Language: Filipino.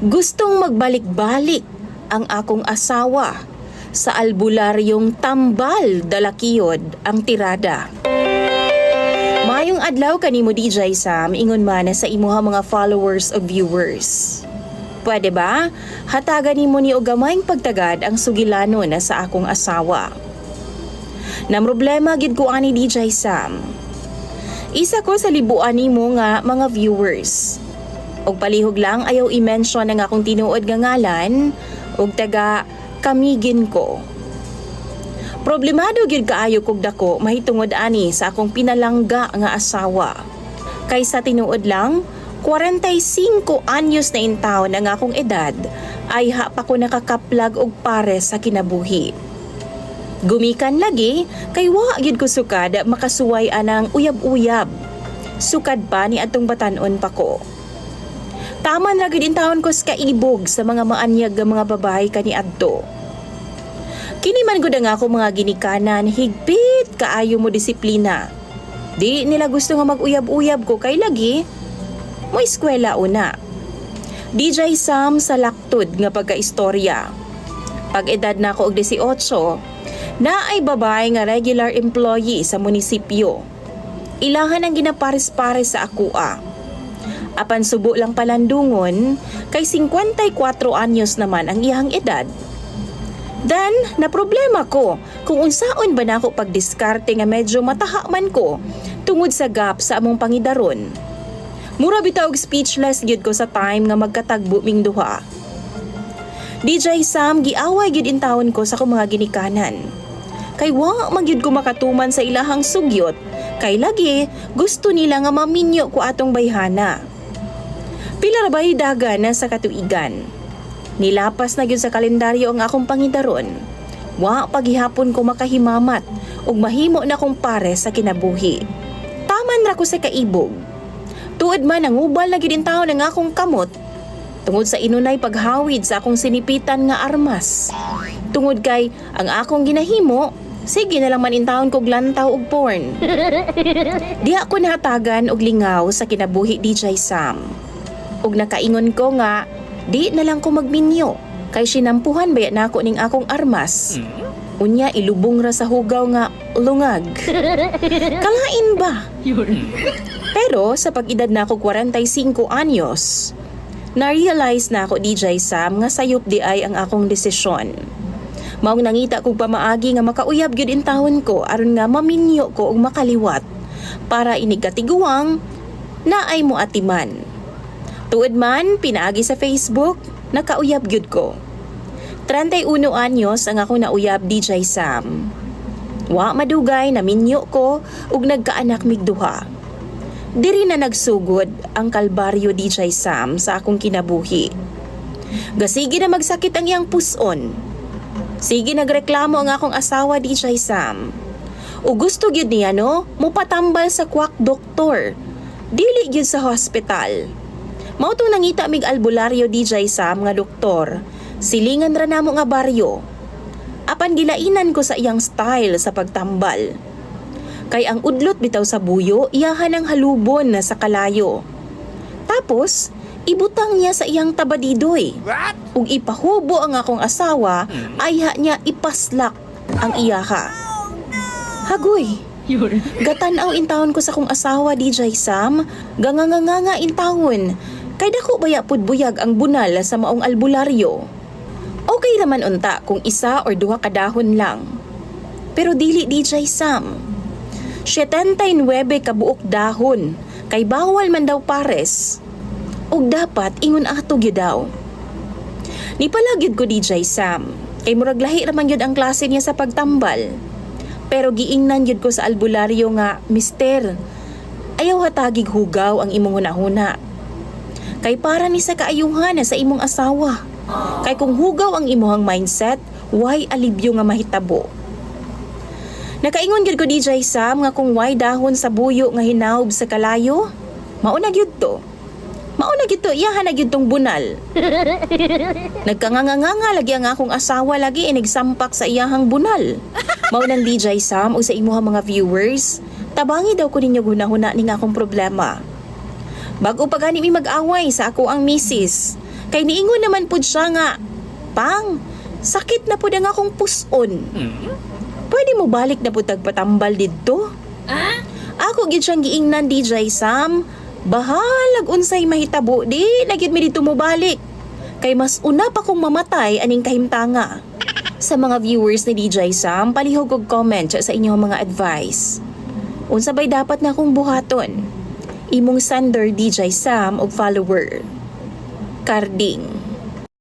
Gustong magbalik-balik ang akong asawa sa albularyong tambal dalakiyod ang tirada. Mayong adlaw kanimo DJ Sam, ingon man sa imuha mga followers o viewers. Pwede ba? Hatagan nimo ni og gamayng pagtagad ang sugilano na sa akong asawa. Na problema gid ko ani DJ Sam. Isa ko sa libuan nimo nga mga viewers. Og palihog lang ayaw i-mention ang akong tinuod nga ngalan og taga kamigin ko. Problemado gyud kaayo kog dako mahitungod ani sa akong pinalangga nga asawa. Kaysa tinuod lang 45 anyos na intaon ang akong edad ay ha pa ko nakakaplag og pares sa kinabuhi. Gumikan lagi kay wa gyud ko sukad makasuway anang uyab-uyab. Sukad pa ni atong batan-on pa ko. Taman ra gyud intawon ko sa kaibog sa mga maanyag nga mga babae kaniadto. Kini man gud ang ako mga ginikanan higpit kaayo mo disiplina. Di nila gusto nga mag-uyab-uyab ko kay lagi mo eskwela una. DJ Sam sa laktod nga pagkaistorya. Pag edad na ako og 18, na ay babae nga regular employee sa munisipyo. Ilahan ang ginapares-pares sa akua. Apan subo lang palandungon kay 54 anyos naman ang iyang edad. Dan, na problema ko kung unsaon ba nako pagdiskarte nga medyo mataha man ko tungod sa gap sa among pangidaron. Mura bitaw og speechless gyud ko sa time nga magkatagbo ming duha. DJ Sam, giaway gyud intawon ko sa akong mga ginikanan. Kay wa man gyud ko makatuman sa ilahang sugyot, kay lagi gusto nila nga maminyo ko atong bayhana. Pila ra bay dagan na sa katuigan. Nilapas na gyud sa kalendaryo ang akong pangidaron. Wa paghihapon ko makahimamat ug mahimo na kong pare sa kinabuhi. Taman ra ko sa kaibog. Tuod man ang ubal na gyud intawon ang akong kamot. Tungod sa inunay paghawid sa akong sinipitan nga armas. Tungod kay ang akong ginahimo, sige na lang man intawon kog lantaw og porn. Di ako nahatagan og lingaw sa kinabuhi DJ Sam. Ug nakaingon ko nga, di na lang ko magminyo kay sinampuhan baya nako ning akong armas. Unya ilubong ra sa hugaw nga lungag. Kalain ba? Pero sa pag-edad na ako 45 anyos, na-realize na ako DJ Sam nga sayop di ay ang akong desisyon. Maong nangita kog pamaagi nga makauyab gyud intawon ko aron nga maminyo ko og makaliwat para inigkatiguang na ay mo atiman. Tuod man, pinaagi sa Facebook, nakauyab gyud ko. 31 anyos ang ako nauyab DJ Sam. Wa madugay na minyo ko ug nagkaanak mig duha. Diri na nagsugod ang kalbaryo DJ Sam sa akong kinabuhi. Gasige na magsakit ang iyang puson. Sige nagreklamo ang akong asawa DJ Sam. O gusto gyud niya no, mupatambal sa kwak doktor. Dili gyud sa hospital. Mao tong nangita mig albularyo DJ Sam nga doktor. Silingan ra namo nga baryo. Apan gilainan ko sa iyang style sa pagtambal. Kay ang udlot bitaw sa buyo, iyahan ang halubon na sa kalayo. Tapos, ibutang niya sa iyang tabadidoy. Ug ipahubo ang akong asawa, ayha niya ipaslak ang iyaha. Hagoy! Gatanaw intawon ko sa akong asawa DJ Sam, ganganganga intawon. Kay dako baya pud buyag ang bunal sa maong albularyo. Okay naman unta kung isa or duha ka dahon lang. Pero dili DJ Sam. 79 kabuok dahon, kay bawal man daw pares. Ug dapat ingon ato gyud daw. Nipalagyud ko DJ Sam, kay murag lahi ra man gyud ang klase niya sa pagtambal. Pero giingnan gyud ko sa albularyo nga, Mister, ayaw hatagig hugaw ang imong hunahuna. Kay para ni sa kaayuhan sa imong asawa. Kay kung hugaw ang imuhang mindset, why alibyo nga mahitabo. Nakaingon gyud ko DJ Sam nga kung why dahon sa buyo nga hinaob sa kalayo, mauna gyud to. Mauna gyud to, iyahan na gyud tong bunal. Nagkanganganga lagi ang akong asawa lagi inigsampak sa iyahang bunal. Maunang DJ Sam o sa imuhang mga viewers, tabangi daw ko ninyo hunahuna ning akong problema. Bago pa gani mi mag-away sa ako ang misis, Kay niingon naman pud siya nga, Pang, sakit na pud ang akong puson. Pwede mo balik na pud tagpatambal didto? Ako gid siyang giingnan DJ Sam. Bahalag unsay mahitabo di na gid mi dito mo balik. Kay mas una pa kong mamatay aning kahimtanga. Sa mga viewers ni DJ Sam, palihog og comment sa inyong mga advice. Unsa bay dapat na akong buhaton? Imong sender DJ Sam og follower. Carding.